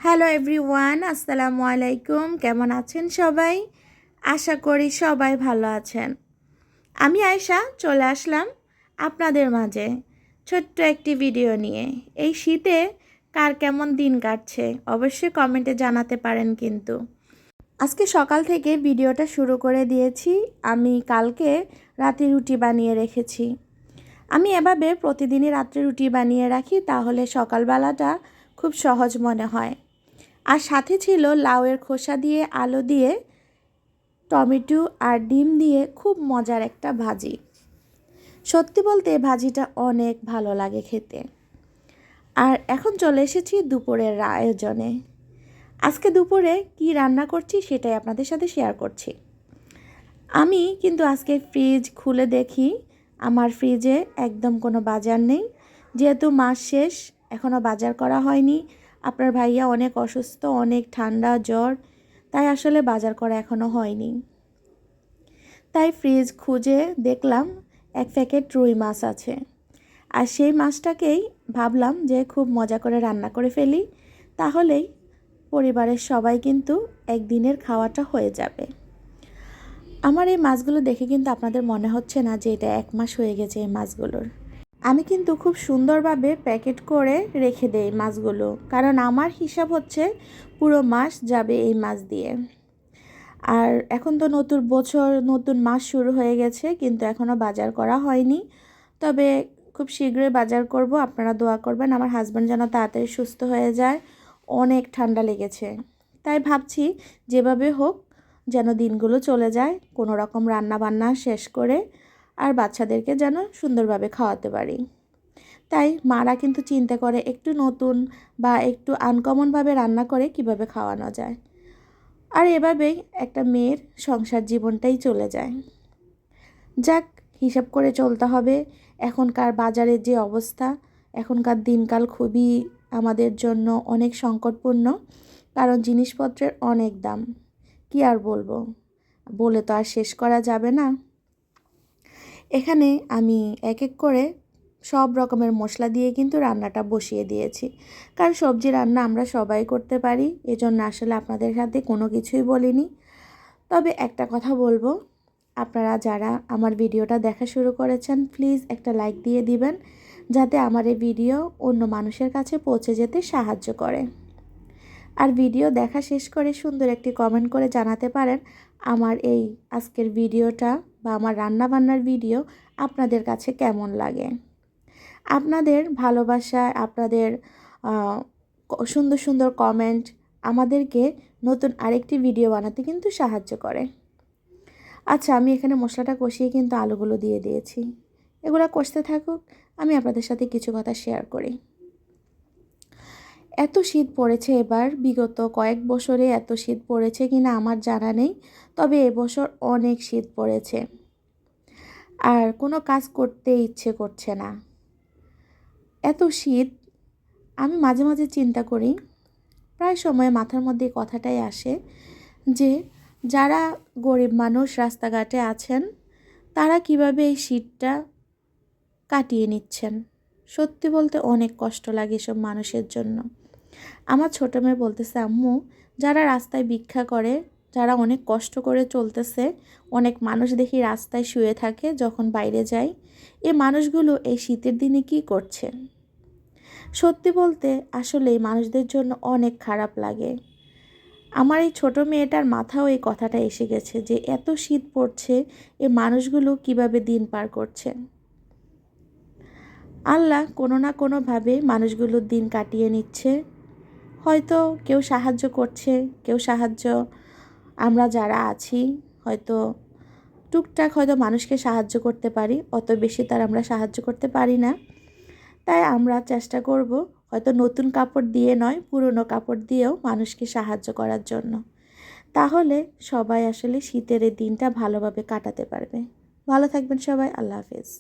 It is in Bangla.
হ্যালো এভরিওয়ান, আসসালামু আলাইকুম। কেমন আছেন সবাই? আশা করি সবাই ভালো আছেন। আমি আয়েশা চলে আসলাম আপনাদের মাঝে ছোট্ট একটি ভিডিও নিয়ে। এই শীতে কার কেমন দিন কাটছে অবশ্যই কমেন্টে জানাতে পারেন। কিন্তু আজকে সকাল থেকে ভিডিওটা শুরু করে দিয়েছি। আমি কালকে রাতে রুটি বানিয়ে রেখেছি। আমি এভাবে প্রতিদিনই রাত্রে রুটি বানিয়ে রাখি, তাহলে সকালবেলাটা খুব সহজ মনে হয়। আর সাথে ছিল লাউয়ের খোসা দিয়ে, আলু দিয়ে, টমেটো আর ডিম দিয়ে খুব মজার একটা ভাজি। সত্যি বলতে ভাজিটা অনেক ভালো লাগে খেতে। আর এখন চলে এসেছি দুপুরের আয়োজনে। আজকে দুপুরে কি রান্না করছি সেটাই আপনাদের সাথে শেয়ার করছি। আমি কিন্তু আজকে ফ্রিজ খুলে দেখি আমার ফ্রিজে একদম কোনো বাজার নেই। যেহেতু মাস শেষ, এখনও বাজার করা হয়নি। আপনার ভাইয়া অনেক অসুস্থ, অনেক ঠান্ডা জ্বর, তাই আসলে বাজার করা এখনও হয়নি। তাই ফ্রিজ খুঁজে দেখলাম এক প্যাকেট রুই মাছ আছে। আর সেই মাছটাকেই ভাবলাম যে খুব মজা করে রান্না করে ফেলি, তাহলেই পরিবারের সবাই কিন্তু একদিনের খাওয়াটা হয়ে যাবে। আমার এই মাছগুলো দেখে কিন্তু আপনাদের মনে হচ্ছে না যে এটা 1 মাস হয়ে গেছে এই মাছগুলোর। আমি কিন্তু খুব সুন্দরভাবে প্যাকেট করে রেখে দেই মাছগুলো, কারণ আমার হিসাব হচ্ছে পুরো মাস যাবে এই মাছ দিয়ে। আর এখন তো নতুন বছর, নতুন মাস শুরু হয়ে গেছে, কিন্তু এখনও বাজার করা হয়নি। তবে খুব শীঘ্রই বাজার করব। আপনারা দোয়া করবেন আমার হাজব্যান্ড যেন তাড়াতাড়ি সুস্থ হয়ে যায়। অনেক ঠান্ডা লেগেছে, তাই ভাবছি যেভাবে হোক যেন দিনগুলো চলে যায় কোনো রকম রান্না বান্না শেষ করে, আর বাচ্চাদেরকে যেন সুন্দরভাবে খাওয়াতে পারি। তাই মারা কিন্তু চিন্তা করে একটু নতুন বা একটু আনকমনভাবে রান্না করে কিভাবে খাওয়ানো যায়। আর এভাবেই একটা মেয়ের সংসার জীবনটাই চলে যায়। যাক, হিসাব করে চলতে হবে। এখনকার বাজারের যে অবস্থা, এখনকার দিনকাল খুবই আমাদের জন্য অনেক সংকটপূর্ণ, কারণ জিনিসপত্রের অনেক দাম। কি আর বলবো, বলে তো আর শেষ করা যাবে না। এখানে আমি এক এক করে সব রকমের মশলা দিয়ে কিন্তু রান্নাটা বসিয়ে দিয়েছি, কারণ সবজি রান্না আমরা সবাই করতে পারি, এজন্য আসলে আপনাদের সাথে কোনো কিছুই বলিনি। তবে একটা কথা বলবো, আপনারা যারা আমার ভিডিওটা দেখা শুরু করেছেন প্লিজ একটা লাইক দিয়ে দিবেন, যাতে আমার এই ভিডিও অন্য মানুষের কাছে পৌঁছে যেতে সাহায্য করে। আর ভিডিও দেখা শেষ করে সুন্দর একটি কমেন্ট করে জানাতে পারেন আমার এই আজকের ভিডিওটা বা আমার রান্নাবান্নার ভিডিও আপনাদের কাছে কেমন লাগে। আপনাদের ভালোবাসায়, আপনাদের সুন্দর সুন্দর কমেন্ট আমাদেরকে নতুন আরেকটি ভিডিও বানাতে কিন্তু সাহায্য করে। আচ্ছা, আমি এখানে মশলাটা কষিয়ে কিন্তু আলুগুলো দিয়ে দিয়েছি। এগুলো কষতে থাকুক, আমি আপনাদের সাথে কিছু কথা শেয়ার করি। এত শীত পড়েছে এবার, বিগত কয়েক বছরে এত শীত পড়েছে কিনা আমার জানা নেই, তবে এবছর অনেক শীত পড়েছে। আর কোনো কাজ করতে ইচ্ছে করছে না, এত শীত। আমি মাঝে মাঝে চিন্তা করি, প্রায় সময় মাথার মধ্যে কথাটাই আসে যে যারা গরিব মানুষ রাস্তাঘাটে আছেন তারা কিভাবে এই শীতটা কাটিয়ে নিচ্ছেন। সত্যি বলতে অনেক কষ্ট লাগে এসব মানুষের জন্য। আমার ছোটো মেয়ে বলতেছে, আম্মু, যারা রাস্তায় ভিক্ষা করে, যারা অনেক কষ্ট করে চলতেছে, অনেক মানুষ দেখি রাস্তায় শুয়ে থাকে যখন বাইরে যায়, এই মানুষগুলো এই শীতের দিনে কি করছে। সত্যি বলতে আসলে এই মানুষদের জন্য অনেক খারাপ লাগে। আমার এই ছোটো মেয়েটার মাথাও এই কথাটা এসে গেছে যে এত শীত পড়ছে, এই মানুষগুলো কিভাবে দিন পার করছে। আল্লাহ কোনো না কোনোভাবে মানুষগুলোর দিন কাটিয়ে নিচ্ছে। হয়তো কেউ সাহায্য করছে, কেউ সাহায্য, আমরা যারা আছি হয়তো টুকটাক হয়তো মানুষকে সাহায্য করতে পারি, অত বেশি তার আমরা সাহায্য করতে পারি না। তাই আমরা চেষ্টা করব হয়তো নতুন কাপড় দিয়ে নয়, পুরনো কাপড় দিয়েও মানুষকে সাহায্য করার জন্য। তাহলে সবাই আসলে শীতের এই দিনটা ভালোভাবে কাটাতে পারবে। ভালো থাকবেন সবাই, আল্লাহ হাফেজ।